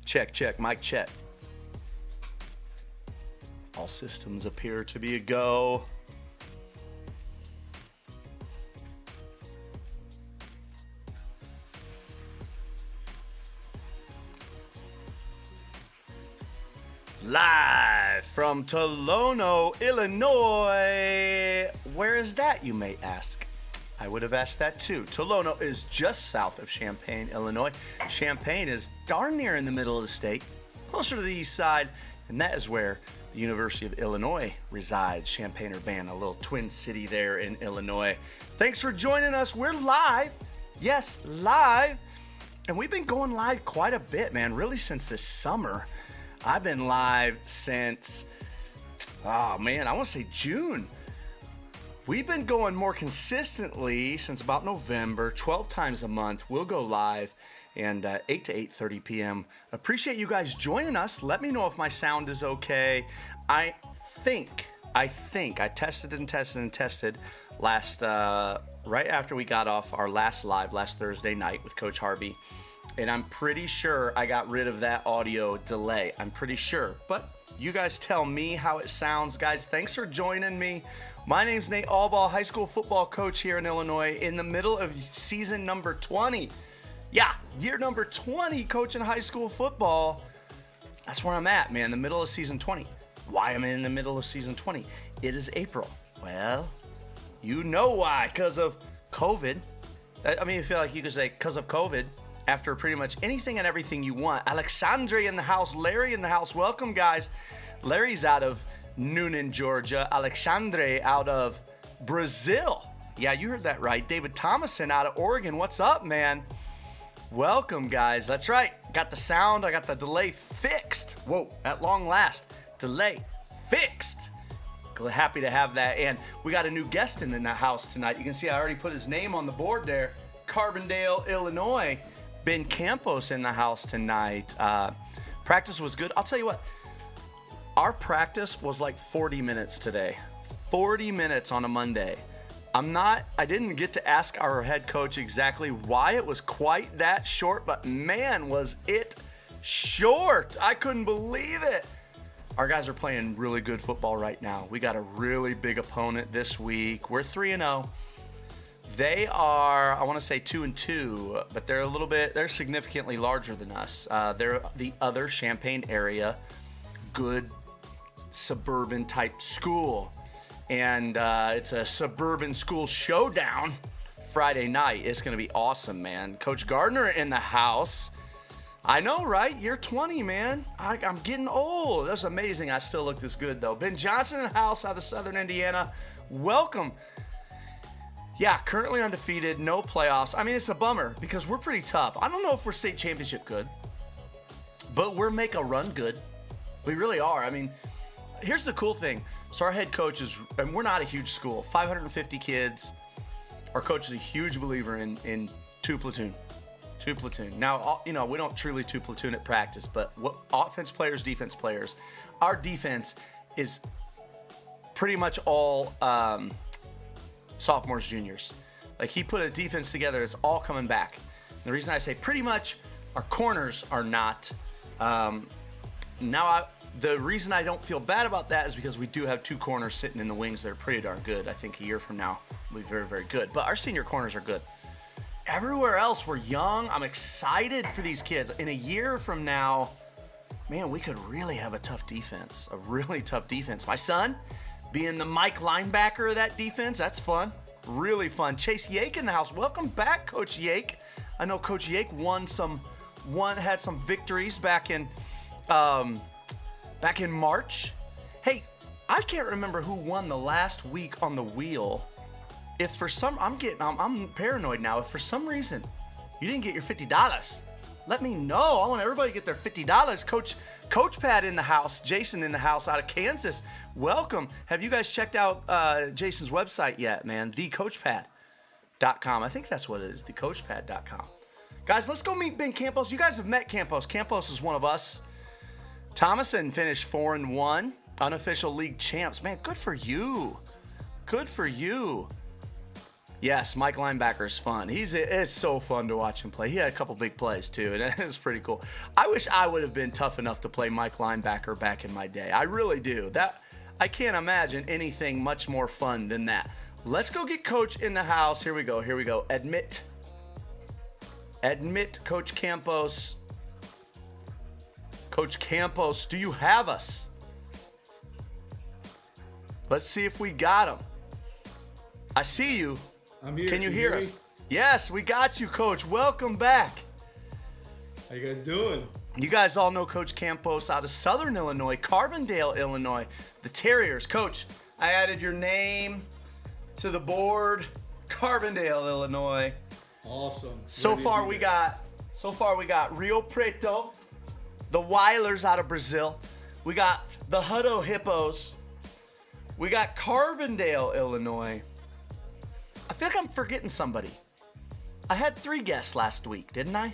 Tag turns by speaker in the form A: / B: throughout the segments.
A: Check, check, mic check. All systems appear to be a go. Live from Tolono, Illinois. Where is that, you may ask? I would have asked that too. Tolono is just south of Champaign, Illinois. Champaign is darn near in the middle of the state, closer to the east side, and that is where the University of Illinois resides. Champaign-Urbana, a little twin city there in Illinois. Thanks for joining us. We're live. Yes, live. And we've been going live quite a bit, man, really since this summer. I've been live since, I want to say June. We've been going more consistently since about November, 12 times a month. We'll go live and 8 to 8:30 p.m. Appreciate you guys joining us. Let me know if my sound is okay. I think I tested and tested last, right after we got off our last live last Thursday night with Coach Harvey. And I'm pretty sure I got rid of that audio delay. I'm pretty sure. But you guys tell me how it sounds. Guys, thanks for joining me. My name's Nate Allball, high school football coach here in Illinois, in the middle of season number 20. Yeah, year number 20, coaching high school football. That's where I'm at, man, the middle of season 20. Why am I in the middle of season 20? It is April. Well, you know why, because of COVID. I mean, I feel like you could say because of COVID. After pretty much anything and everything you want. Alexandre in the house, Larry in the house. Welcome, guys. Larry's out of Noonan, Georgia. Alexandre out of Brazil. Yeah, you heard that right. David Thomason out of Oregon. What's up, man? Welcome, guys. That's right. Got the sound. I got the delay fixed. Whoa, at long last. Delay fixed. Happy to have that. And we got a new guest in the house tonight. You can see I already put his name on the board there. Carbondale, Illinois. Ben Campos in the house tonight. Practice was good. I'll tell you what, our practice was like 40 minutes today. 40 minutes on a Monday. I didn't get to ask our head coach exactly why it was quite that short, but man, was it short. I couldn't believe it. Our guys are playing really good football right now. We got a really big opponent this week. We're 3-0. They are, I want to say 2-2, but they're significantly larger than us. They're the other Champaign area, good suburban type school. And it's a suburban school showdown Friday night. It's going to be awesome, man. Coach Gardner in the house. I know, right? You're 20, man. I'm getting old. That's amazing. I still look this good, though. Ben Johnson in the house out of Southern Indiana. Welcome. Yeah, currently undefeated, no playoffs. I mean, it's a bummer because we're pretty tough. I don't know if we're state championship good, but we're make a run good. We really are. I mean, here's the cool thing. So our head coach is, and we're not a huge school, 550 kids. Our coach is a huge believer in two platoon. Now, we don't truly two platoon at practice, but what offense players, defense players. Our defense is pretty much all sophomores, juniors. Like, he put a defense together, it's all coming back. And the reason I say pretty much, our corners are not. The reason I don't feel bad about that is because we do have two corners sitting in the wings that are pretty darn good. I think a year from now will be very, very good. But our senior corners are good. Everywhere else, we're young. I'm excited for these kids. In a year from now, man, we could really have a tough defense, a really tough defense. My son, being the Mike linebacker of that defense, that's fun. Really fun. Chase Yake in the house. Welcome back, Coach Yake. I know Coach Yake had some victories back in March. Hey, I can't remember who won the last week on the wheel. If for some, I'm paranoid now. If for some reason you didn't get your $50, let me know. I want everybody to get their $50. Coach Pat in the house, Jason in the house out of Kansas. Welcome. Have you guys checked out Jason's website yet, man? thecoachpad.com. I think that's what it is, thecoachpad.com. Guys, let's go meet Ben Campos. You guys have met Campos. Campos is one of us. Thomason finished 4-1, unofficial league champs. Man, good for you. Good for you. Yes, Mike linebacker is fun. It's so fun to watch him play. He had a couple big plays too, and it's pretty cool. I wish I would have been tough enough to play Mike linebacker back in my day. I really do. I can't imagine anything much more fun than that. Let's go get Coach in the house. Here we go. Admit, Coach Campos. Coach Campos, do you have us? Let's see if we got him. I see you.
B: I'm here.
A: Can you hear us? Yes, we got you, Coach. Welcome back.
B: How you guys doing?
A: You guys all know Coach Campos out of Southern Illinois, Carbondale, Illinois. The Terriers. Coach, I added your name to the board. Carbondale, Illinois.
B: Awesome.
A: So far we got Rio Preto, the Weilers out of Brazil. We got the Hutto Hippos. We got Carbondale, Illinois. I feel like I'm forgetting somebody. I had 3 guests last week, didn't I?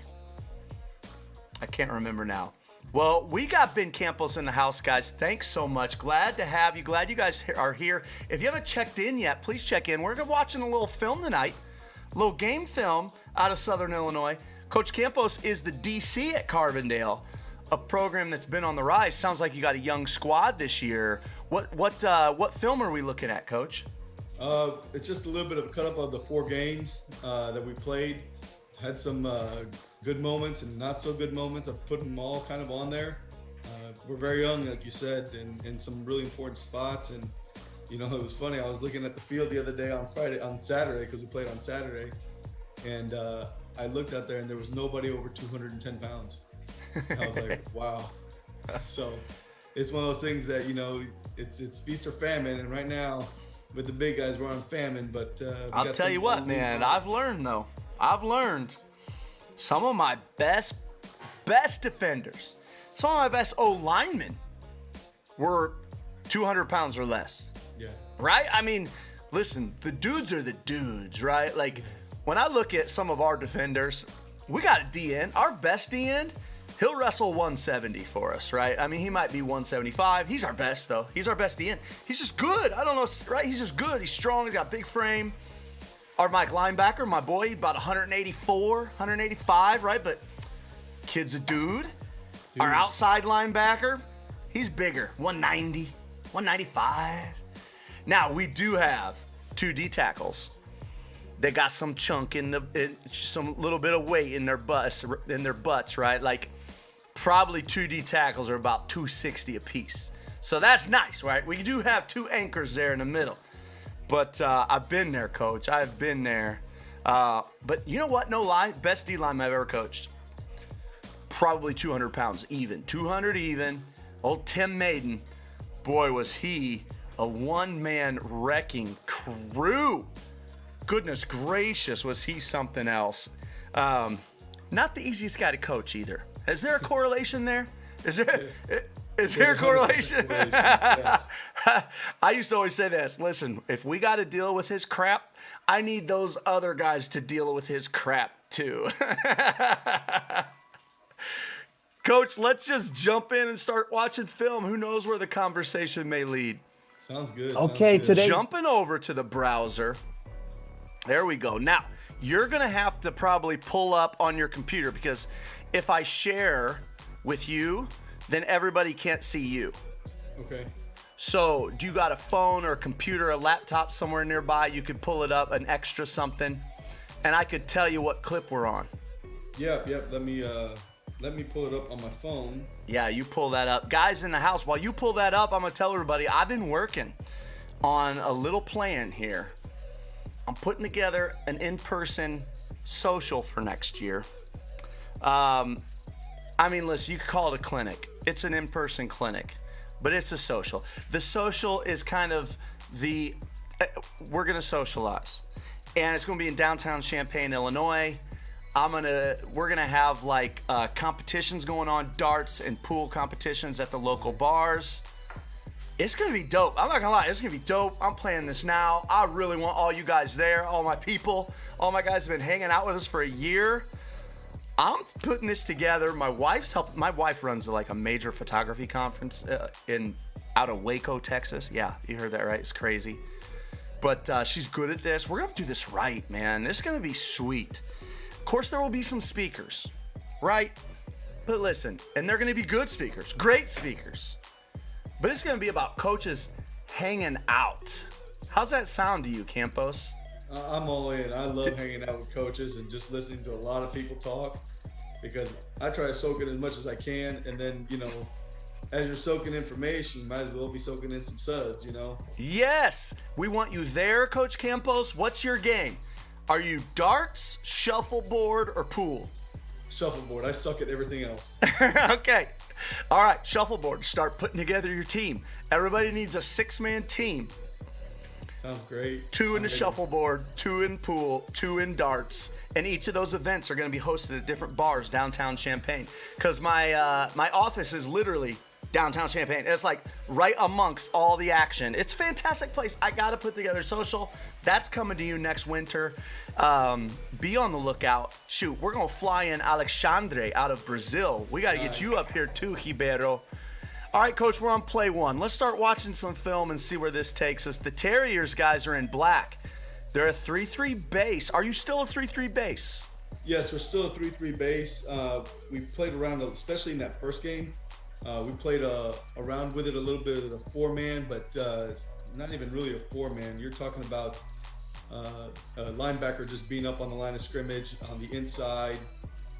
A: I can't remember now. Well, we got Ben Campos in the house, guys. Thanks so much. Glad to have you. Glad you guys are here. If you haven't checked in yet, please check in. We're watching a little film tonight, a little game film out of Southern Illinois. Coach Campos is the DC at Carbondale, a program that's been on the rise. Sounds like you got a young squad this year. What film are we looking at, Coach?
B: It's just a little bit of a cut up of the 4 games that we played. Had some good moments and not so good moments. I've put them all kind of on there. We're very young, like you said, in some really important spots. And, you know, it was funny. I was looking at the field the other day on Saturday, because we played on Saturday. And I looked out there and there was nobody over 210 pounds. I was like, wow. So it's one of those things that, you know, it's feast or famine. And right now, with the big guys, we're on famine, but
A: I'll tell you what, man. I've learned some of my best defenders, some of my best O-linemen were 200 pounds or less.
B: Yeah.
A: Right? I mean, listen, the dudes are the dudes, right? Like, when I look at some of our defenders, we got a D-end. Our best D-end, he'll wrestle 170 for us, right? I mean, he might be 175. He's our best, though. He's our best D-end. He's just good. I don't know, right? He's just good. He's strong. He's got a big frame. Our Mike linebacker, my boy, about 184, 185, right? But kid's a dude. Our outside linebacker, he's bigger, 190, 195. Now, we do have 2 D tackles. They got some chunk some little bit of weight in their butts, right? Like, probably 2 D tackles are about 260 apiece. So that's nice, right? We do have 2 anchors there in the middle. But I've been there, Coach. I've been there. But you know what? No lie. Best D-line I've ever coached. Probably 200 pounds even. 200 even. Old Tim Maiden. Boy, was he a one-man wrecking crew. Goodness gracious, was he something else. Not the easiest guy to coach either. Is there a correlation there? Is there a correlation?
B: Yes.
A: I used to always say this. Listen, if we got to deal with his crap, I need those other guys to deal with his crap too. Coach, let's just jump in and start watching film. Who knows where the conversation may lead?
B: Sounds good.
C: Okay, today.
A: Jumping over to the browser. There we go. Now, you're going to have to probably pull up on your computer, because if I share with you, then everybody can't see you.
B: Okay.
A: So, do you got a phone or a computer, a laptop somewhere nearby? You could pull it up, an extra something, and I could tell you what clip we're on.
B: Yep. Let me pull it up on my phone.
A: Yeah, you pull that up. Guys in the house, while you pull that up, I'm going to tell everybody I've been working on a little plan here. I'm putting together an in-person social for next year. I mean, listen, you could call it a clinic. It's an in-person clinic, but it's a social. The social is kind of we're going to socialize. And it's going to be in downtown Champaign, Illinois. We're going to have like competitions going on, darts and pool competitions at the local bars. It's going to be dope. I'm not going to lie. It's going to be dope. I'm playing this now. I really want all you guys there, all my people. All my guys have been hanging out with us for a year. I'm putting this together. My wife's helping. My wife runs like a major photography conference out of Waco, Texas. Yeah, you heard that right. It's crazy. But she's good at this. We're going to do this right, man. This is going to be sweet. Of course, there will be some speakers, right? But listen, and they're going to be good speakers, great speakers. But it's going to be about coaches hanging out. How's that sound to you, Campos?
B: I'm all in. I love hanging out with coaches and just listening to a lot of people talk, because I try to soak in as much as I can. And then, as you're soaking information, you might as well be soaking in some suds,
A: Yes, we want you there, Coach Campos. What's your game? Are you darts, shuffleboard, or pool?
B: Shuffleboard. I suck at everything else.
A: Okay. All right, shuffleboard. Start putting together your team. Everybody needs a 6-man team.
B: Sounds great.
A: 2 in the shuffleboard, 2 in pool, 2 in darts. And each of those events are going to be hosted at different bars downtown Champaign. Because my office is literally downtown Champaign. It's like right amongst all the action. It's a fantastic place. I got to put together social. That's coming to you next winter. Be on the lookout. Shoot, we're going to fly in Alexandre out of Brazil. We got to get you up here too, Ribeiro. All right, Coach, we're on play 1. Let's start watching some film and see where this takes us. The Terriers guys are in black. They're a 3-3 base. Are you still a 3-3 base?
B: Yes, we're still a 3-3 base. We played around, especially in that first game. We played around with it a little bit of the 4-man, but it's not even really a 4-man. You're talking about a linebacker just being up on the line of scrimmage on the inside.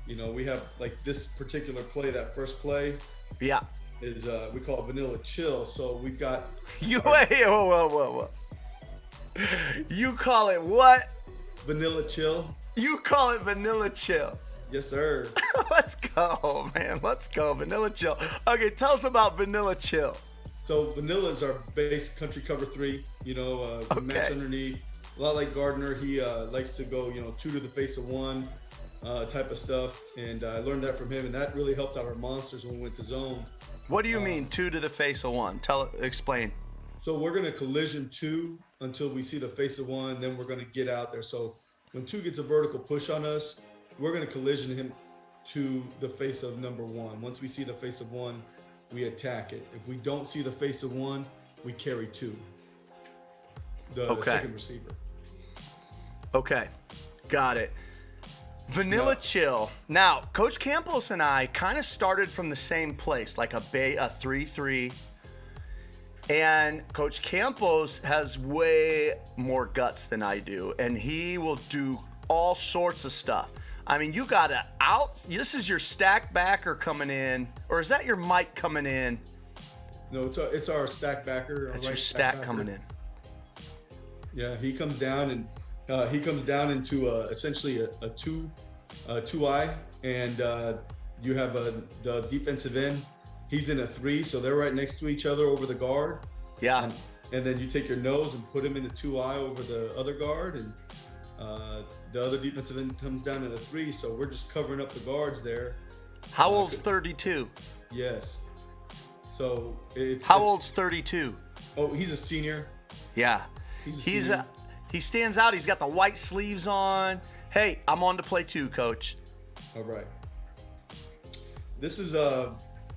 B: We have like this particular play, that first play.
A: Yeah.
B: Is we call it vanilla chill. So we've got
A: whoa. You call it what?
B: Vanilla chill.
A: You call it vanilla chill.
B: Yes, sir.
A: Let's go, man. Let's go. Vanilla chill. Okay, tell us about vanilla chill.
B: So vanilla is our base country cover 3. We match underneath. A lot like Gardner, he likes to go, 2 to the face of 1 type of stuff. And I learned that from him, and that really helped out our monsters when we went to zone.
A: What do you mean 2 to the face of 1? Explain.
B: So we're going to collision 2 until we see the face of 1, then we're going to get out there. So when 2 gets a vertical push on us, we're going to collision him to the face of number 1. Once we see the face of 1, we attack it. If we don't see the face of 1, we carry 2. The second receiver.
A: Okay, got it. Vanilla chill. Now, Coach Campos and I kind of started from the same place, like a 3-3. And Coach Campos has way more guts than I do, and he will do all sorts of stuff. I mean, you got to this is your stack backer coming in, or is that your Mike coming in?
B: No, it's our stack backer.
A: That's your stack coming in.
B: Yeah, he comes down into essentially a 2-eye, and you have the defensive end. He's in a 3, so they're right next to each other over the guard.
A: Yeah.
B: And then you take your nose and put him in a 2-eye over the other guard, and the other defensive end comes down in a 3, so we're just covering up the guards there.
A: How old's 32?
B: Yes. So
A: How old's 32?
B: Oh, he's a senior.
A: Yeah.
B: He
A: stands out. He's got the white sleeves on. Hey, I'm on to play 2, Coach.
B: All right. This is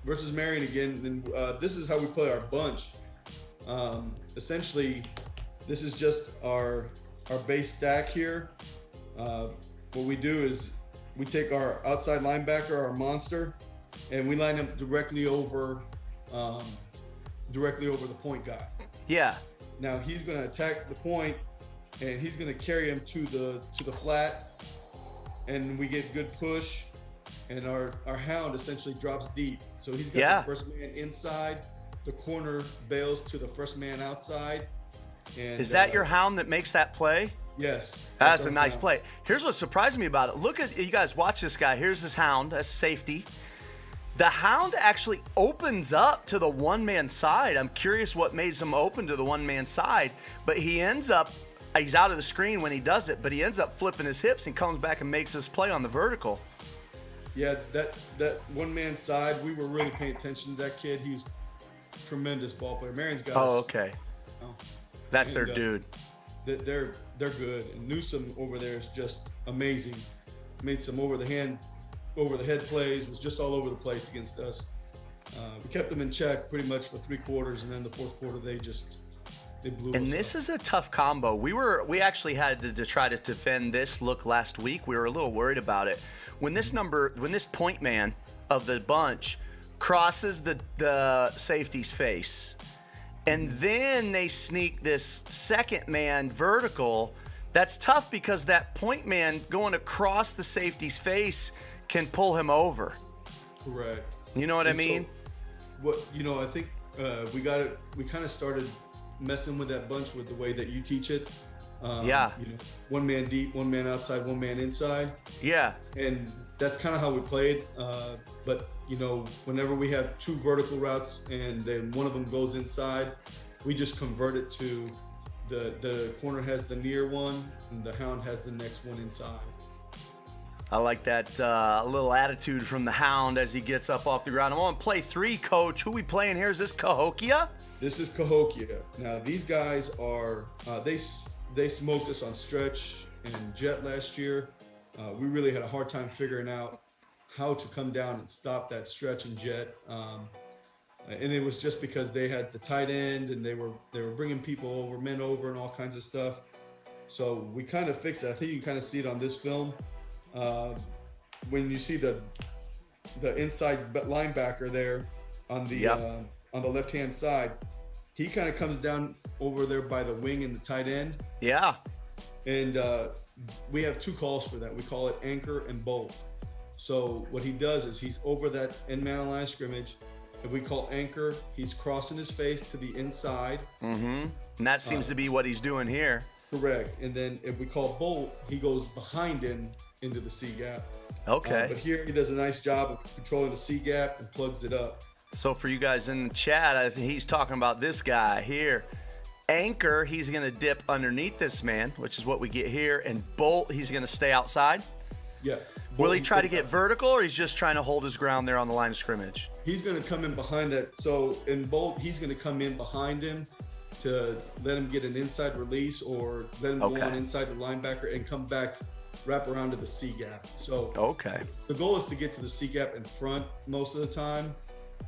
B: versus Marion again, and this is how we play our bunch. Essentially, this is just our base stack here. What we do is we take our outside linebacker, our monster, and we line him directly over the point guy.
A: Yeah.
B: Now he's going to attack the point, and he's going to carry him to the flat, and we get good push, and our hound essentially drops deep. So he's got the first man inside, the corner bails to the first man outside. And
A: is that your hound that makes that play?
B: Yes.
A: That's a nice play. Here's what surprised me about it. Look at, you guys watch this guy. Here's this hound. That's safety. The hound actually opens up to the one-man side. I'm curious what made him open to the one-man side, but he's out of the screen when he does it, but he ends up flipping his hips and comes back and makes this play on the vertical.
B: Yeah, that one-man side, we were really paying attention to that kid. He's a tremendous ball player. Marion's got
A: Oh, okay. That's their dude.
B: They're good. And Newsom over there is just amazing. Made some over the head plays, was just all over the place against us. We kept them in check pretty much for 3 quarters, and then the fourth quarter they It blew
A: And
B: us
A: this
B: up.
A: is a tough combo. We actually had to try to defend this look last week. We were a little worried about it. When this point man of the bunch crosses the safety's face, and then they sneak this second man vertical, that's tough because that point man going across the safety's face can pull him over.
B: Correct.
A: You know what I mean?
B: So, I think we kind of started messing with that bunch with the way that you teach it.
A: Yeah.
B: One man deep, one man outside, one man inside.
A: Yeah.
B: And that's kind of how we played. But whenever we have two vertical routes and then one of them goes inside, we just convert it to the corner has the near one and the hound has the next one inside.
A: I like that little attitude from the hound as he gets up off the ground. I'm on play 3, Coach. Who we playing here? Is this Cahokia?
B: This is Cahokia. Now these guys are they smoked us on stretch and jet last year. We really had a hard time figuring out how to come down and stop that stretch and jet. And it was just because they had the tight end and they were bringing people over, men over, and all kinds of stuff. So we kind of fixed it. I think you can kind of see it on this film. When you see the inside linebacker there on the left-hand side, he kind of comes down over there by the wing and the tight end.
A: Yeah.
B: And we have 2 calls for that. We call it anchor and bolt. So what he does is he's over that end man line of scrimmage. If we call anchor, he's crossing his face to the inside.
A: Mm-hmm. And that seems to be what he's doing here.
B: Correct. And then if we call bolt, he goes behind him into the C gap.
A: Okay.
B: But here he does a nice job of controlling the C gap and plugs it up.
A: So for you guys in the chat, I think he's talking about this guy here. Anchor, he's going to dip underneath this man, which is what we get here. And bolt, he's going to stay outside.
B: Yeah.
A: Will he try to get vertical, or he's just trying to hold his ground there on the line of scrimmage?
B: He's going to come in behind that. So in bolt, he's going to come in behind him to let him get an inside release or let him go on inside the linebacker and come back, wrap around to the C gap. So the goal is to get to the C gap in front most of the time.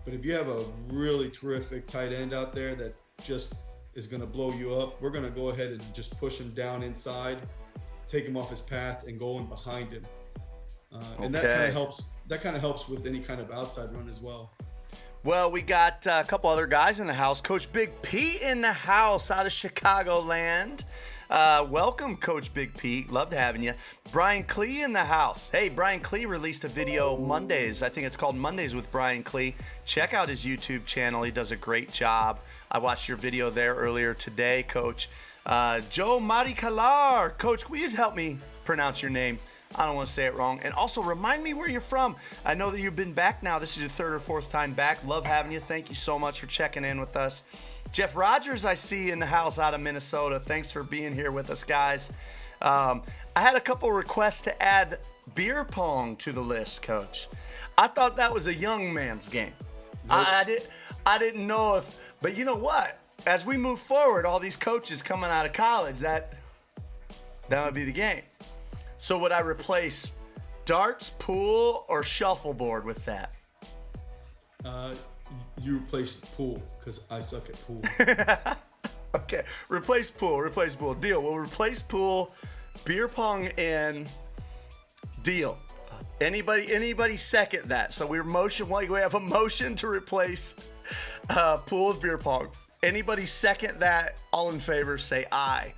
B: But if you have a really terrific tight end out there that just is going to blow you up, we're going to go ahead and just push him down inside, take him off his path, and go in behind him. And that kind of helps. That kind of helps with any kind of outside run as well.
A: Well, we got a couple other guys in the house. Coach Big Pete in the house out of Chicagoland. Welcome, Coach Big Pete. Loved having you. Brian Klee in the house. Hey, Brian Klee released a video Mondays. I think it's called Mondays with Brian Klee. Check out his YouTube channel. He does a great job. I watched your video there earlier today, Coach. Joe Maricalar. Coach, will you help me pronounce your name? I don't want to say it wrong. And also remind me where you're from. I know that you've been back now. This is your 3rd or 4th time back. Love having you. Thank you so much for checking in with us. Jeff Rogers, I see in the house out of Minnesota. Thanks for being here with us, guys. I had a couple requests to add beer pong to the list, Coach. I thought that was a young man's game. Nope. I didn't know if, but you know what? As we move forward, all these coaches coming out of college, that would be the game. So would I replace darts, pool, or shuffleboard with that?
B: You replace pool because I suck at pool.
A: Okay, replace pool. Deal. We'll replace pool, beer pong, and deal. Anybody second that? So we have a motion to replace pool with beer pong. Anybody second that? All in favor, say aye.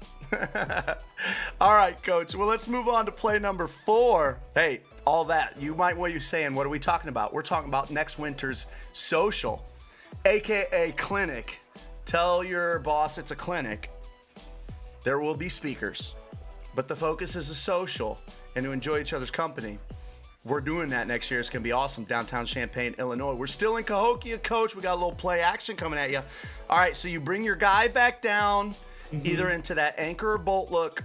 A: All right, Coach. Well, let's move on to play number 4. Hey, all that. What are you saying? What are we talking about? We're talking about next winter's social, AKA clinic. Tell your boss it's a clinic. There will be speakers, but the focus is a social and to enjoy each other's company. We're doing that next year. It's going to be awesome. Downtown Champaign, Illinois. We're still in Cahokia, Coach. We got a little play action coming at you. All right, so you bring your guy back down, either into that anchor or bolt look.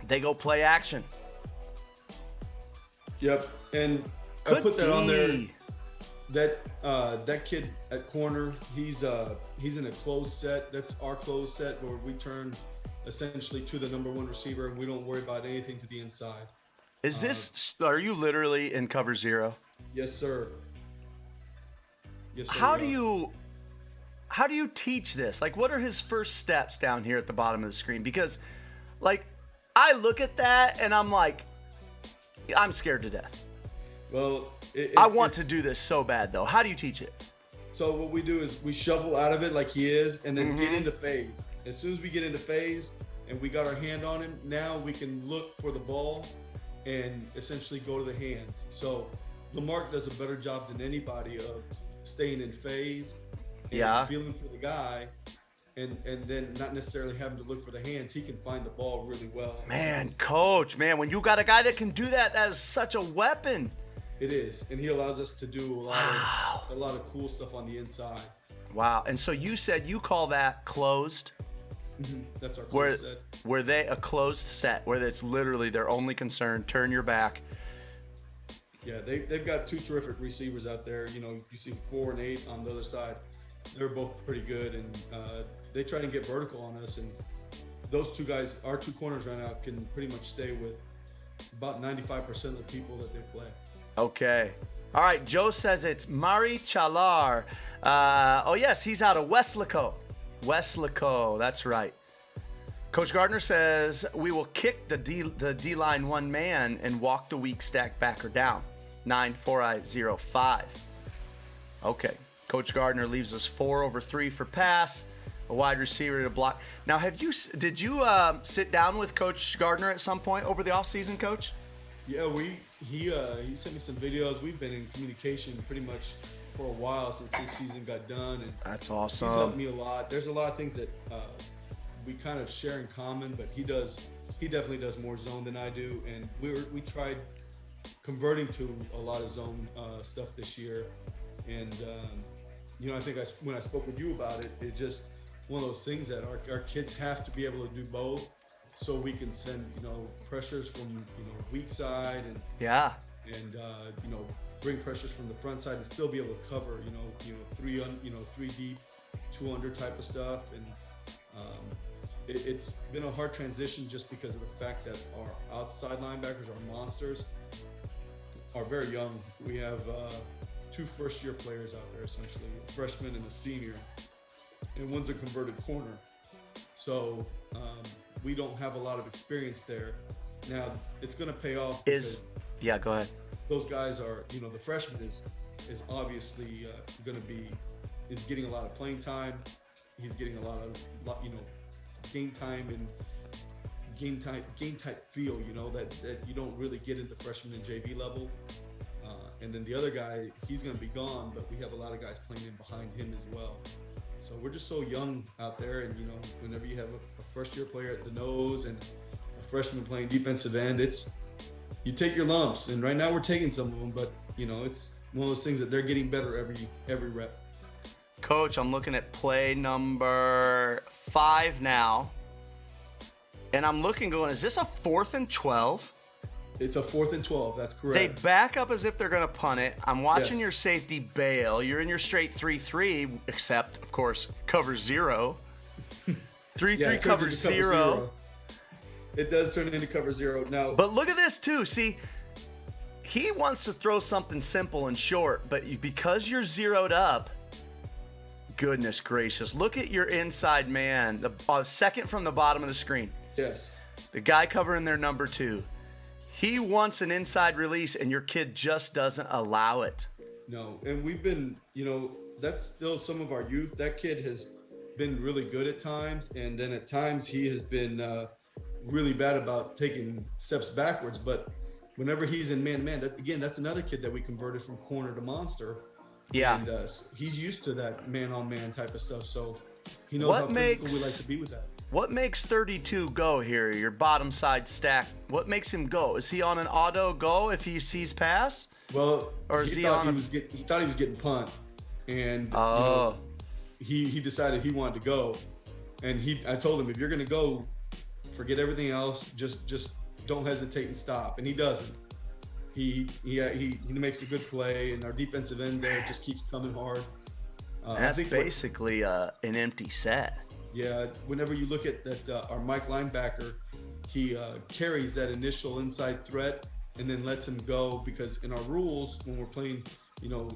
A: They go play action.
B: Yep, and I put that on there. That kid at corner, he's in a closed set. That's our closed set where we turn essentially to the number 1 receiver and we don't worry about anything to the inside.
A: Is this? Are you literally in cover 0?
B: Yes, sir. Yes, sir.
A: How do you? how do you teach this? Like, what are his first steps down here at the bottom of the screen? Because, like, I look at that and I'm like, I'm scared to death.
B: Well,
A: I want to do this so bad, though. How do you teach it?
B: So what we do is we shuffle out of it like he is, and then get into phase. As soon as we get into phase and we got our hand on him, now we can look for the ball and essentially go to the hands. So Lamarck does a better job than anybody of staying in phase and feeling for the guy, and then not necessarily having to look for the hands. He can find the ball really well.
A: Man, coach, when you got a guy that can do that, that is such a weapon.
B: It is, and he allows us to do a lot of cool stuff on the inside.
A: Wow. And so you said you call that closed?
B: That's our closed set.
A: Were they a closed set where it's literally their only concern, turn your back?
B: Yeah, they've got two terrific receivers out there. You know, you see 4 and 8 on the other side. They're both pretty good, and they try to get vertical on us. And those two guys, our two corners right now, can pretty much stay with about 95% of the people that they play.
A: Okay. All right, Joe says it's Mari Chalar. Oh, yes, he's out of Westlaco. Westlaco, that's right. Coach Gardner says we will kick the D-line one man and walk the weak stack backer down. 9-4-I-0-5. Okay. Coach Gardner leaves us 4 over 3 for pass, a wide receiver to block. Now, did you sit down with Coach Gardner at some point over the offseason, Coach?
B: Yeah, he sent me some videos. We've been in communication pretty much for a while since this season got done, and
A: that's awesome.
B: He's helped me a lot. There's a lot of things that we kind of share in common, but he definitely does more zone than I do, and we tried converting to a lot of zone stuff this year, and you know, I think when I spoke with you about it, it's just one of those things that our kids have to be able to do both, so we can send, you know, pressures from, you know, weak side and you know, bring pressures from the front side and still be able to cover, you know, 3 deep, 2 under type of stuff. And it's been a hard transition just because of the fact that our outside linebackers, our monsters, are very young. We have 2 first-year players out there, essentially, a freshman and a senior, and one's a converted corner. So we don't have a lot of experience there. Now, it's going to pay off.
A: Yeah, go ahead.
B: Those guys are, you know, the freshman is obviously is getting a lot of playing time. He's getting a lot of, you know, game time and game type feel, you know, that you don't really get at the freshman and JV level. And then the other guy, he's going to be gone, but we have a lot of guys playing in behind him as well. So we're just so young out there, and, you know, whenever you have a first-year player at the nose and a freshman playing defensive end, you take your lumps. And right now we're taking some of them, but, you know, it's one of those things that they're getting better every rep.
A: Coach, I'm looking at play number 5 now, and I'm looking going, is this a 4th and 12?
B: It's a 4th and 12. That's correct.
A: They back up as if they're going to punt it. I'm watching your safety bail. You're in your straight 3-3, except, of course, cover 0. 3-3 cover 0.
B: It does turn into cover 0 now.
A: But look at this, too. See, he wants to throw something simple and short, but because you're zeroed up, goodness gracious. Look at your inside man, the second from the bottom of the screen.
B: Yes.
A: The guy covering their number 2. He wants an inside release, and your kid just doesn't allow it.
B: No, and we've been, you know, that's still some of our youth. That kid has been really good at times, and then at times he has been really bad about taking steps backwards. But whenever he's in man-to-man, that's another kid that we converted from corner to monster.
A: Yeah.
B: And he's used to that man-on-man type of stuff, so he knows how physical we like to be with that.
A: What makes 32 go here, your bottom side stack? What makes him go? Is he on an auto go if he sees pass?
B: Well,
A: or is
B: he thought he was getting punt, and you know, he decided he wanted to go, and I told him, if you're gonna go, forget everything else, just don't hesitate and stop, and he doesn't. He makes a good play, and our defensive end there just keeps coming hard.
A: That's basically an empty set.
B: Yeah, whenever you look at that, our Mike linebacker, he carries that initial inside threat and then lets him go, because in our rules, when we're playing, you know,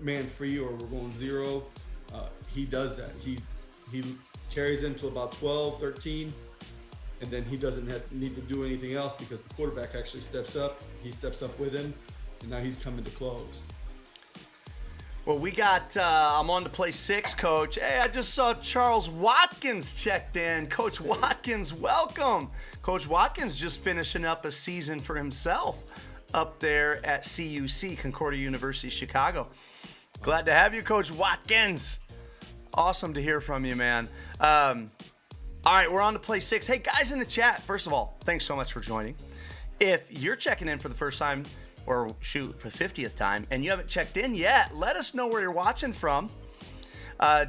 B: man free or we're going 0, he does that. He carries them to about 12, 13, and then he doesn't need to do anything else because the quarterback actually steps up. He steps up with him, and now he's coming to close.
A: Well, we got, I'm on to play 6, Coach. Hey, I just saw Charles Watkins checked in. Coach Watkins, welcome. Coach Watkins just finishing up a season for himself up there at CUC, Concordia University, Chicago. Glad to have you, Coach Watkins. Awesome to hear from you, man. All right, we're on to play 6. Hey, guys in the chat, first of all, thanks so much for joining. If you're checking in for the first time, or shoot, for the 50th time, and you haven't checked in yet, let us know where you're watching from.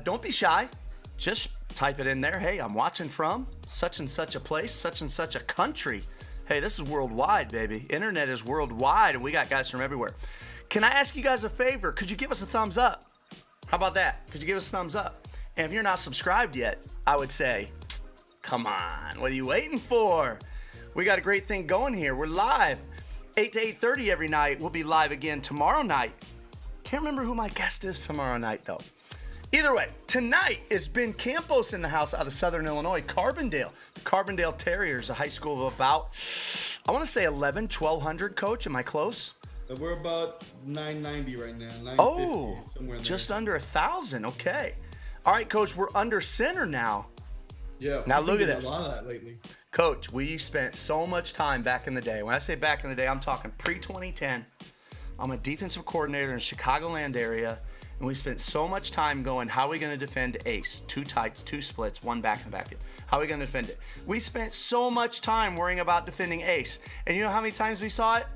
A: Don't be shy. Just type it in there. Hey, I'm watching from such and such a place, such and such a country. Hey, this is worldwide, baby. Internet is worldwide, and we got guys from everywhere. Can I ask you guys a favor? Could you give us a thumbs up? How about that? Could you give us a thumbs up? And if you're not subscribed yet, I would say, come on, what are you waiting for? We got a great thing going here. We're live. 8 to 8:30 every night. We'll be live again tomorrow night. Can't remember who my guest is tomorrow night, though. Either way, tonight is Ben Campos in the house out of Southern Illinois, Carbondale. The Carbondale Terriers, a high school of about, I want to say 1,200, Coach. Am I close?
B: We're about 990 right now. 950,
A: Oh,
B: somewhere in there.
A: just under 1,000. Okay. All right, Coach, we're under center now.
B: Yeah.
A: Now
B: we've
A: look
B: been
A: at
B: doing
A: this.
B: A lot of that lately.
A: Coach, we spent so much time back in the day. When I say back in the day, I'm talking pre-2010. I'm a defensive coordinator in the Chicagoland area, and we spent so much time going, how are we going to defend ace? 2 tights, 2 splits, 1 back in the backfield. How are we going to defend it? We spent so much time worrying about defending ace. And you know how many times we saw it?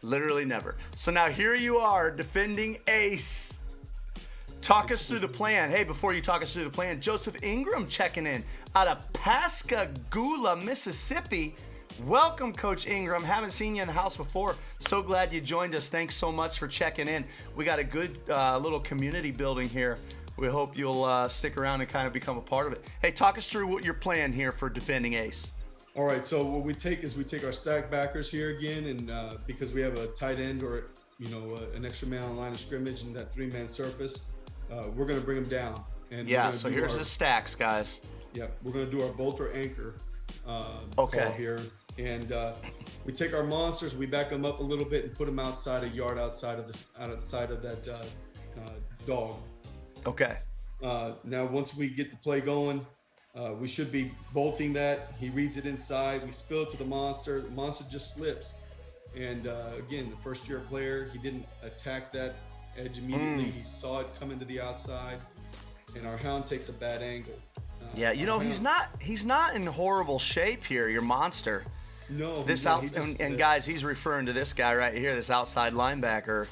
A: Literally never. So now here you are defending ace. Talk us through the plan. Hey, before you talk us through the plan, Joseph Ingram checking in out of Pascagoula, Mississippi. Welcome, Coach Ingram. Haven't seen you in the house before. So glad you joined us. Thanks so much for checking in. We got a good little community building here. We hope you'll stick around and kind of become a part of it. Hey, talk us through what your plan here for defending ace.
B: All right, so what we take is we take our stack backers here again, and because we have a tight end or an extra man on line of scrimmage and that 3-man surface, we're going to bring them down. And
A: yeah, so here's the stacks, guys.
B: Yeah, we're going to do our bolt or anchor
A: Okay.
B: call here. And we take our monsters, we back them up a little bit and put them outside a yard outside of that dog.
A: Okay.
B: Now, once we get the play going, we should be bolting that. He reads it inside. We spill it to the monster. The monster just slips. And again, the first-year player, he didn't attack that edge immediately. He saw it come to the outside, and our hound takes a bad angle.
A: Yeah, he's not in horrible shape here, your monster.
B: No.
A: This guys, he's referring to this guy right here, this outside linebacker.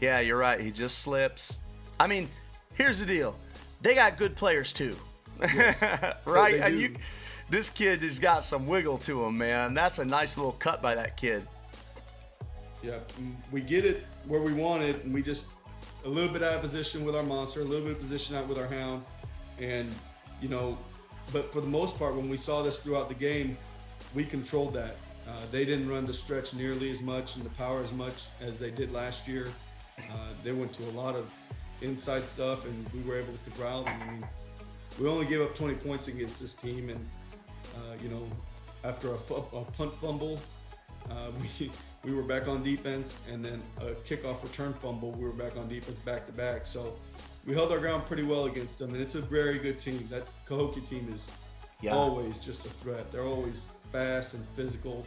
A: Yeah, you're right. He just slips. I mean, here's the deal. They got good players too. Yes. Right? And this kid has got some wiggle to him, man. That's a nice little cut by that kid.
B: Yeah, we get it where we want it, and we just a little bit out of position with our monster, a little bit of position out with our hound, and but for the most part, when we saw this throughout the game, we controlled that. They didn't run the stretch nearly as much and the power as much as they did last year. They went to a lot of inside stuff, and we were able to corral them. I mean, we only gave up 20 points against this team, and after a punt fumble, we were back on defense, and then a kickoff return fumble, we were back on defense back to back. So we held our ground pretty well against them, and it's a very good team. That Cahokia team is always just a threat. They're always fast and physical,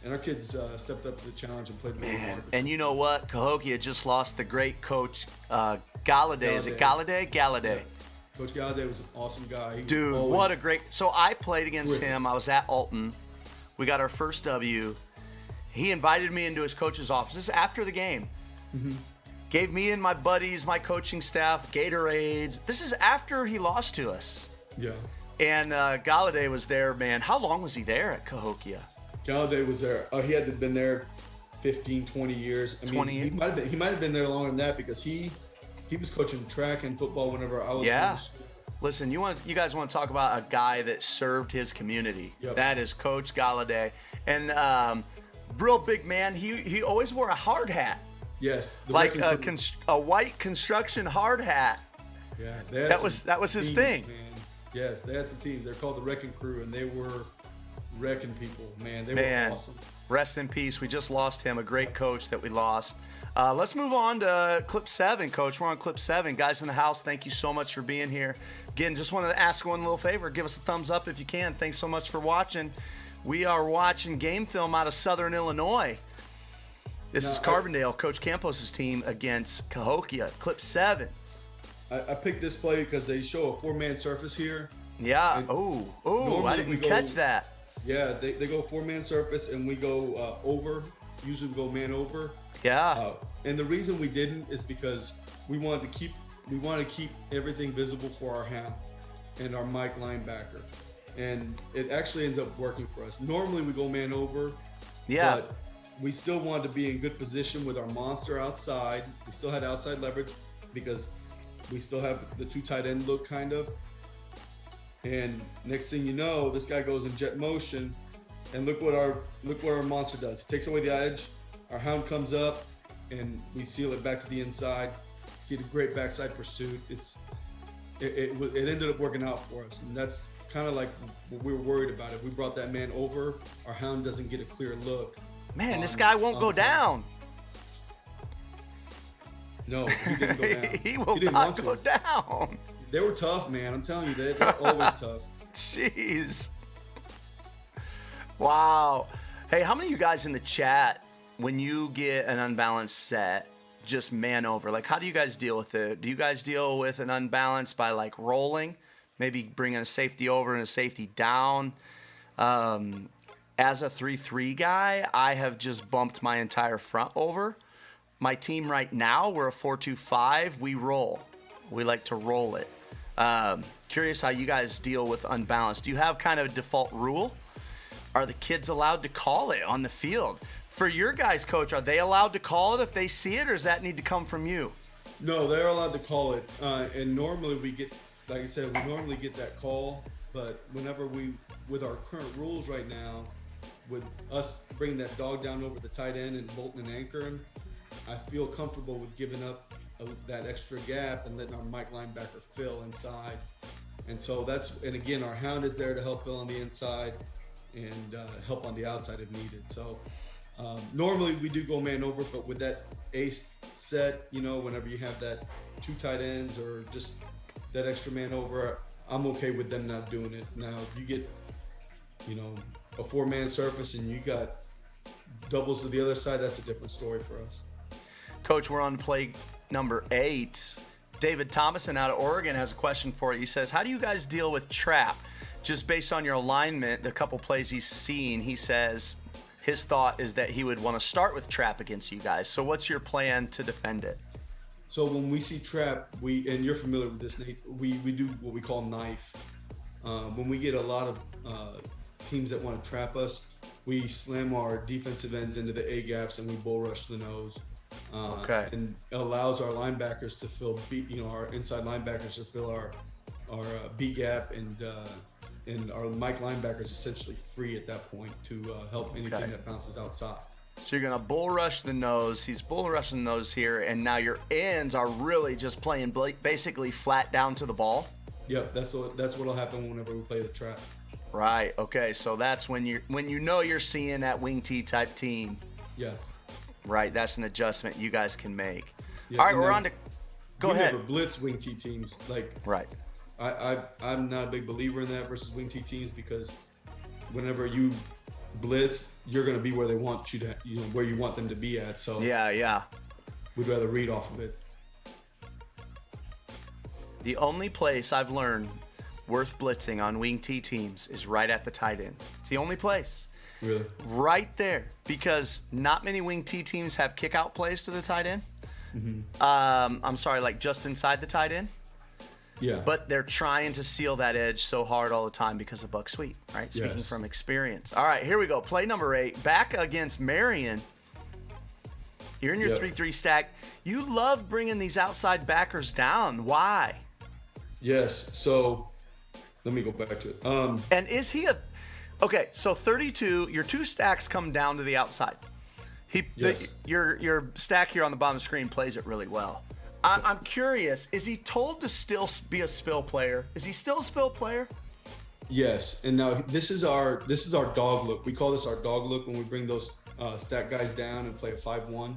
B: and our kids stepped up to the challenge and played really hard.
A: And you know what? Cahokia just lost the great coach Galladay. Is it Galladay? Galladay.
B: Yeah. Coach Galladay was an awesome guy.
A: Dude, what a great... So I played against him. I was at Alton. We got our first W. He invited me into his coach's office. This is after the game. Mm-hmm. Gave me and my buddies, my coaching staff, Gatorades. This is after he lost to us.
B: Yeah.
A: And Galladay was there, man. How long was he there at Cahokia?
B: Galladay was there. He had to have been there 15, 20 years. I mean,
A: 20 years?
B: He might have been there longer than that because he was coaching track and football whenever I was
A: in school. Listen, you guys want to talk about a guy that served his community. Yep. That is Coach Galladay. And real big man, he always wore a hard hat.
B: Yes.
A: Like a white construction hard hat.
B: Yeah,
A: that was his
B: teams,
A: thing.
B: man. Yes, they had some teams. They're called the Wrecking Crew, and they were wrecking people. Man, they were awesome.
A: Rest in peace. We just lost him, a great coach that we lost. Let's move on to clip 7, Coach. We're on clip 7. Guys in the house, thank you so much for being here. Again, just wanted to ask one little favor. Give us a thumbs up if you can. Thanks so much for watching. We are watching game film out of Southern Illinois. This is Carbondale, Coach Campos' team against Cahokia. Clip 7.
B: I picked this play because they show a 4-man surface here.
A: Yeah. I didn't catch that.
B: Yeah, they go 4-man surface, and we go over. Usually we go man over.
A: Yeah.
B: And the reason we didn't is because we wanted to keep everything visible for our hound and our Mike linebacker. And it actually ends up working for us. Normally we go man over.
A: Yeah.
B: But we still wanted to be in good position with our monster outside. We still had outside leverage because we still have the 2 tight end look kind of. And next thing you know, this guy goes in jet motion, and look what our monster does. He takes away the edge. Our hound comes up, and we seal it back to the inside. Get a great backside pursuit. It ended up working out for us, and that's kind of like what we were worried about. If we brought that man over, our hound doesn't get a clear look.
A: Man, this guy won't go down.
B: No, he didn't go down.
A: He will not go down.
B: They were tough, man. I'm telling you, they're always tough.
A: Jeez. Wow. Hey, how many of you guys in the chat, when you get an unbalanced set, just man over? Like, how do you guys deal with it? Do you guys deal with an unbalance by, like, rolling? Maybe bringing a safety over and a safety down? As a 3-3 guy, I have just bumped my entire front over. My team right now, we're a 4-2-5. We roll. We like to roll it. Curious how you guys deal with unbalanced. Do you have kind of a default rule? Are the kids allowed to call it on the field? For your guys, Coach, are they allowed to call it if they see it, or does that need to come from you?
B: No, they're allowed to call it. And normally we get, like I said, we normally get that call. But whenever with our current rules right now, with us bringing that dog down over the tight end and bolting and anchoring, I feel comfortable with giving up that extra gap and letting our Mike linebacker fill inside. And so and again, our hound is there to help fill on the inside and help on the outside if needed. So normally we do go man over, but with that ace set, whenever you have that 2 tight ends or just that extra man over, I'm okay with them not doing it. Now, if you get, a 4-man surface and you got doubles to the other side, that's a different story for us.
A: Coach, we're on play number 8. David Thomason out of Oregon has a question for you. He says, how do you guys deal with trap? Just based on your alignment, the couple plays he's seen, he says his thought is that he would want to start with trap against you guys. So what's your plan to defend it?
B: So when we see trap, and you're familiar with this, Nate, we do what we call knife. When we get a lot of teams that want to trap us, we slam our defensive ends into the A gaps and we bull rush the nose.
A: Okay.
B: And it allows our linebackers to fill our inside linebackers to fill our B gap, and our Mike linebackers essentially free at that point to help anything that bounces outside.
A: So you're gonna bull rush the nose. He's bull rushing the nose here, and now your ends are really just playing basically flat down to the ball.
B: Yep, that's what'll happen whenever we play the trap.
A: Right. Okay. So that's when you're seeing that wing T type team.
B: Yeah.
A: Right. That's an adjustment you guys can make.
B: Yeah,
A: all right, we're on to. Go ahead.
B: We never blitz wing T teams.
A: Right.
B: I'm not a big believer in that versus wing T teams, because whenever you blitz, you're going to be where they want you to, where you want them to be at. So
A: yeah.
B: We'd rather read off of it.
A: The only place I've learned worth blitzing on wing T teams is right at the tight end. It's the only place.
B: Really?
A: Right there, because not many wing T teams have kick out plays to the tight end.
B: Mm-hmm.
A: I'm sorry, like just inside the tight end.
B: Yeah.
A: But they're trying to seal that edge so hard all the time because of Buck Sweet, right? Speaking
B: Yes.
A: from experience. All right, here we go. Play number 8. Back against Marion. You're in your 3-3 stack. You love bringing these outside backers down. Why?
B: Yes. So let me go back to it.
A: And is he a... Okay, so 32, your 2 stacks come down to the outside.
B: Yes.
A: Your stack here on the bottom of the screen plays it really well. I'm curious. Is he told to still be a spill player? Is he still a spill player?
B: Yes, and now this is our dog look. We call this our dog look when we bring those stack guys down and play a 5-1.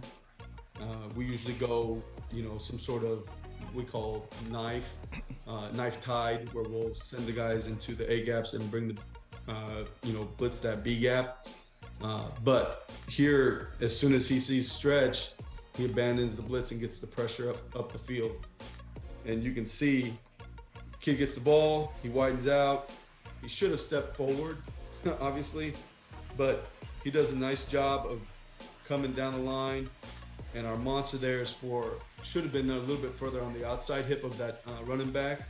B: We usually go, some sort of we call knife tied, where we'll send the guys into the A gaps and bring the blitz that B gap. But here, as soon as he sees stretch, he abandons the blitz and gets the pressure up the field. And you can see, kid gets the ball, he widens out. He should have stepped forward, obviously, but he does a nice job of coming down the line. And our monster there should have been there a little bit further on the outside hip of that running back,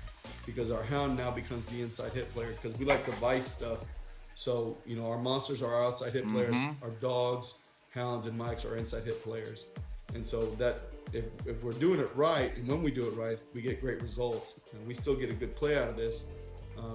B: because our hound now becomes the inside hip player, because we like to vice stuff. So, our monsters are our outside hip players, our dogs, hounds, and mics are inside hip players. And so that if we're doing it right, and when we do it right, we get great results. And we still get a good play out of this.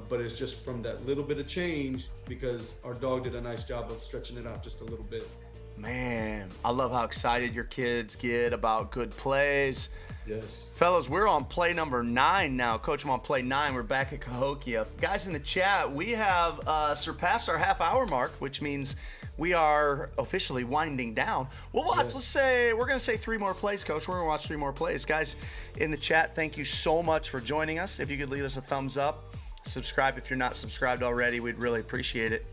B: But it's just from that little bit of change, because our dog did a nice job of stretching it out just a little bit.
A: Man, I love how excited your kids get about good plays.
B: Yes.
A: Fellas, we're on play number 9 now. Coach, I'm on play 9. We're back at Cahokia. Guys in the chat, we have surpassed our half-hour mark, which means we are officially winding down. We'll watch,
B: Yes.
A: let's say, we're going to say 3 more plays, Coach. We're going to watch 3 more plays. Guys in the chat, thank you so much for joining us. If you could leave us a thumbs up, subscribe if you're not subscribed already. We'd really appreciate it.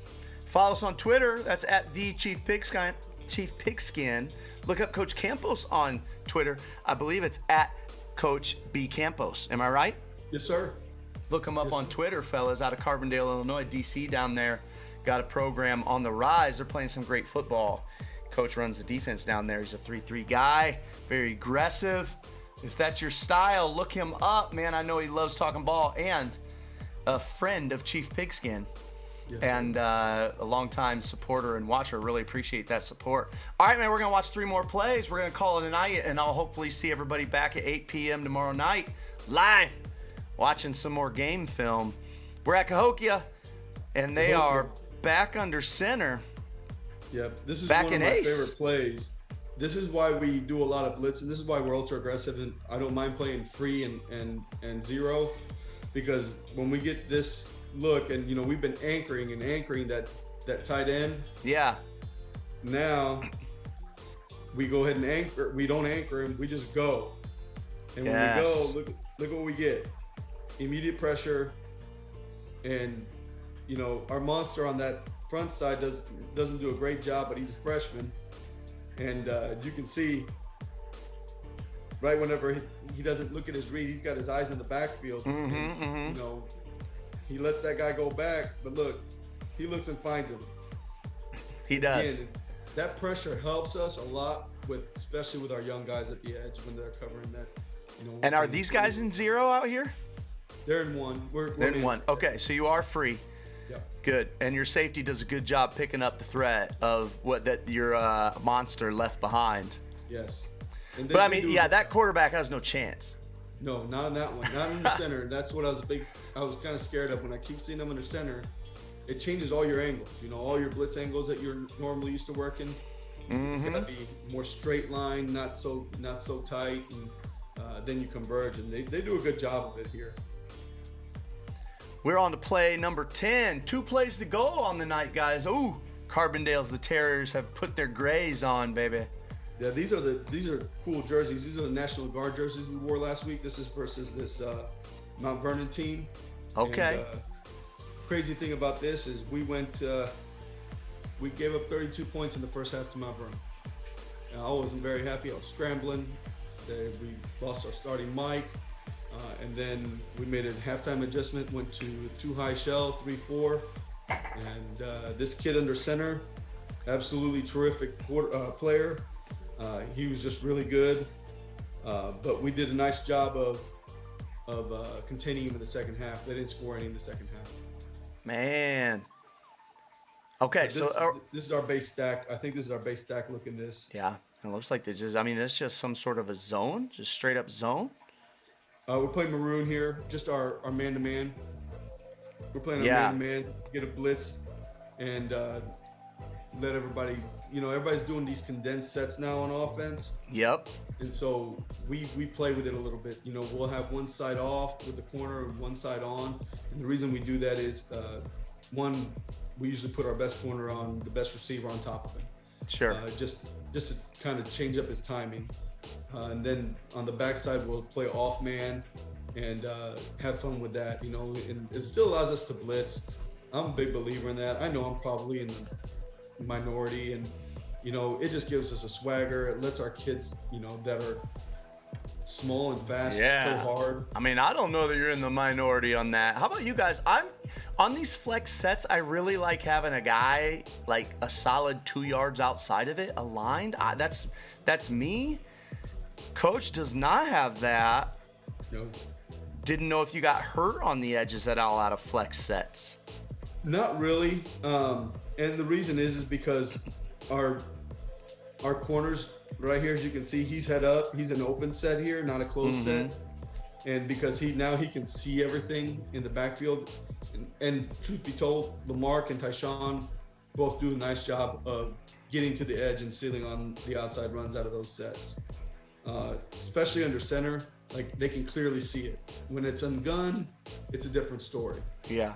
A: Follow us on Twitter. That's at the Chief Pigskin. Look up Coach Campos on Twitter. I believe it's at Coach B Campos. Am I right?
B: Yes, sir.
A: Look him up
B: Yes,
A: on
B: sir.
A: Twitter, fellas, out of Carbondale, Illinois. DC down there got a program on the rise. They're playing some great football. Coach runs the defense down there. He's a 3-3 guy, very aggressive. If that's your style, look him up, man. I know he loves talking ball, and a friend of Chief Pigskin.
B: Yes,
A: And a longtime supporter and watcher. Really appreciate that support. All right, man, we're going to watch 3 more plays. We're going to call it a night, and I'll hopefully see everybody back at 8 p.m. tomorrow night, live, watching some more game film. We're at Cahokia, and they are back under center.
B: Yep. This is
A: Back
B: one of
A: in
B: my
A: ace.
B: favorite plays. This is why we do a lot of blitz, and this is why we're ultra aggressive, and I don't mind playing free and zero, because when we get this look, and we've been anchoring that tight end.
A: Yeah.
B: Now we go ahead and anchor. We don't anchor him. We just go. And when
A: Yes.
B: we go, look what we get. Immediate pressure. And our monster on that front side doesn't do a great job, but he's a freshman. And you can see right whenever he doesn't look at his read, he's got his eyes in the backfield. He lets that guy go back, but look, he looks and finds him.
A: He does.
B: Again, that pressure helps us a lot, especially with our young guys at the edge when they're covering that.
A: And are these guys in zero out here?
B: They're in one. We're
A: They're in one. Okay, so you are free.
B: Yeah.
A: Good. And your safety does a good job picking up the threat of that your monster left behind.
B: Yes. And
A: But I mean, yeah, that quarterback has no chance.
B: No, not on that one. Not in the center. That's what I was kind of scared of when I keep seeing them in the center. It changes all your angles. All your blitz angles that you're normally used to working. It's gonna be more straight line, not so tight, and then you converge. And they do a good job of it here.
A: We're on to play number 10. 2 plays to go on the night, guys. Ooh, Carbondale's the Terriers have put their grays on, baby.
B: Yeah, these are cool jerseys. These are the National Guard jerseys we wore last week. This is versus this Mount Vernon team.
A: Okay.
B: And, crazy thing about this is we gave up 32 points in the first half to Mount Vernon. Now, I wasn't very happy. I was scrambling. We lost our starting Mike. And then we made a halftime adjustment, went to 2 high shell, 3-4. And this kid under center, absolutely terrific player. He was just really good. But we did a nice job of containing him in the second half. They didn't score any in the second half.
A: Man. Okay,
B: This is our base stack. I think this is our base stack. Look at this.
A: Yeah, it looks like that's just some sort of a zone, just straight up zone.
B: We're playing maroon here, just our man-to-man. We're playing our man-to-man, get a blitz, and let everybody everybody's doing these condensed sets now on offense.
A: Yep.
B: And so we play with it a little bit. We'll have one side off with the corner and one side on. And the reason we do that is, one, we usually put our best corner on the best receiver on top of him.
A: Sure.
B: Just to kind of change up his timing. And then on the backside, we'll play off man and have fun with that, and it still allows us to blitz. I'm a big believer in that. I know I'm probably in the minority, and it just gives us a swagger. It lets our kids, that are small and fast, play hard.
A: I mean, I don't know that you're in the minority on that. How about you guys? I'm on these flex sets. I really like having a guy like a solid 2 yards outside of it, aligned. That's me. Coach does not have that.
B: No.
A: Didn't know if you got hurt on the edges at all out of flex sets.
B: Not really, and the reason is because our corners right here, as you can see, he's head up. He's an open set here, not a closed set, and because he can see everything in the backfield. And truth be told, Lamarck and Tyshawn both do a nice job of getting to the edge and sealing on the outside runs out of those sets, especially under center. Like, they can clearly see it. When it's on gun, it's a different story.
A: Yeah.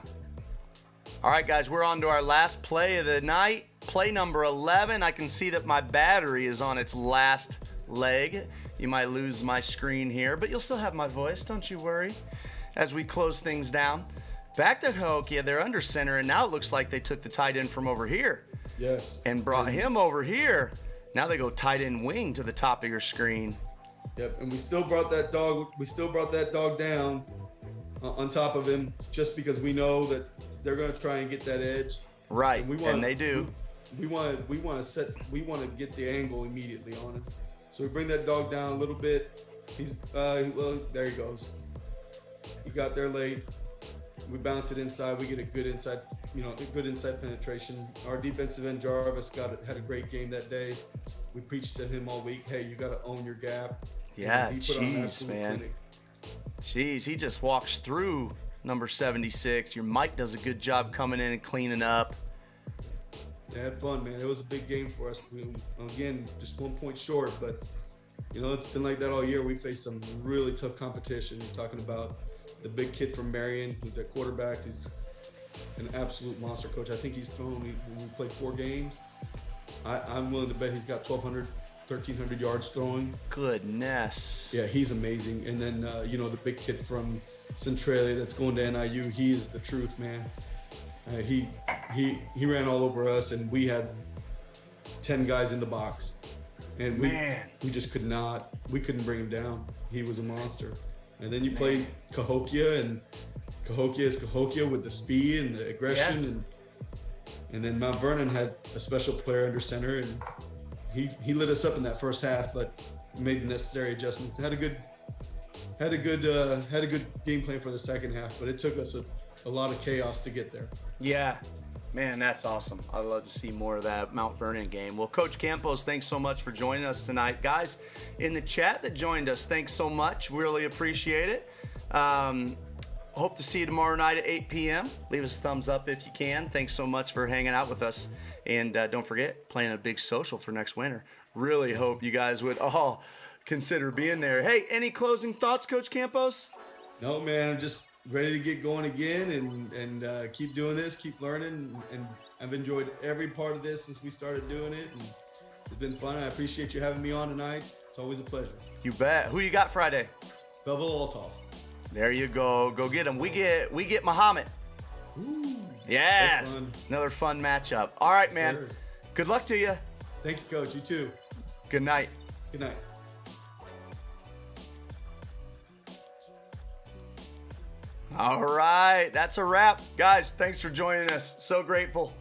A: All right, guys, we're on to our last play of the night. Play number 11. I can see that my battery is on its last leg. You might lose my screen here, but you'll still have my voice. Don't you worry. As we close things down. Back to Cahokia. They're under center, and now it looks like they took the tight end from over here.
B: Yes.
A: And brought him over here. Now they go tight end wing to the top of your screen.
B: Yep, and we still brought that dog. We still brought that dog down on top of him, just because we know that they're going to try and get that edge.
A: Right, and they do.
B: We want to get the angle immediately on him. So we bring that dog down a little bit. He's well, there he goes. He got there late. We bounce it inside. We get a good inside, good inside penetration. Our defensive end Jarvis had a great game that day. We preached to him all week. Hey, you got to own your gap.
A: Yeah, jeez, man. Jeez, he just walks through number 76. Your Mike does a good job coming in and cleaning up.
B: They had fun, man. It was a big game for us. Again, just 1 point short, but it's been like that all year. We faced some really tough competition. You're talking about the big kid from Marion, who's the quarterback. He's an absolute monster, coach. I think he's thrown. We played 4 games. I'm willing to bet he's got 1,300 yards throwing.
A: Goodness.
B: Yeah, he's amazing. And then, the big kid from Centralia that's going to NIU, he is the truth, man. He ran all over us, and we had 10 guys in the box. And we just couldn't bring him down. He was a monster. And then you played Cahokia, and Cahokia is Cahokia with the speed and the aggression.
A: Yeah.
B: And then Mount Vernon had a special player under center, and he lit us up in that first half, but made the necessary adjustments. Had a good game plan for the second half, but it took us a lot of chaos to get there.
A: Yeah, man, that's awesome. I'd love to see more of that Mount Vernon game. Well, Coach Campos, thanks so much for joining us tonight. Guys in the chat that joined us, thanks so much. Really appreciate it. Hope to see you tomorrow night at 8 p.m. Leave us a thumbs up if you can. Thanks so much for hanging out with us. And don't forget, playing a big social for next winter. Really hope you guys would all consider being there. Hey, any closing thoughts, Coach Campos?
B: No, man, I'm just ready to get going again and keep doing this, keep learning. And I've enjoyed every part of this since we started doing it. And it's been fun. I appreciate you having me on tonight. It's always a pleasure.
A: You bet. Who you got Friday?
B: Belleville Althoff.
A: There you go. Go get him. We get Muhammad.
B: Ooh,
A: yes. Another fun matchup. All right,
B: yes,
A: man.
B: Sir.
A: Good luck to you.
B: Thank you, Coach. You too.
A: Good night.
B: Good night.
A: All right. That's a wrap. Guys, thanks for joining us. So grateful.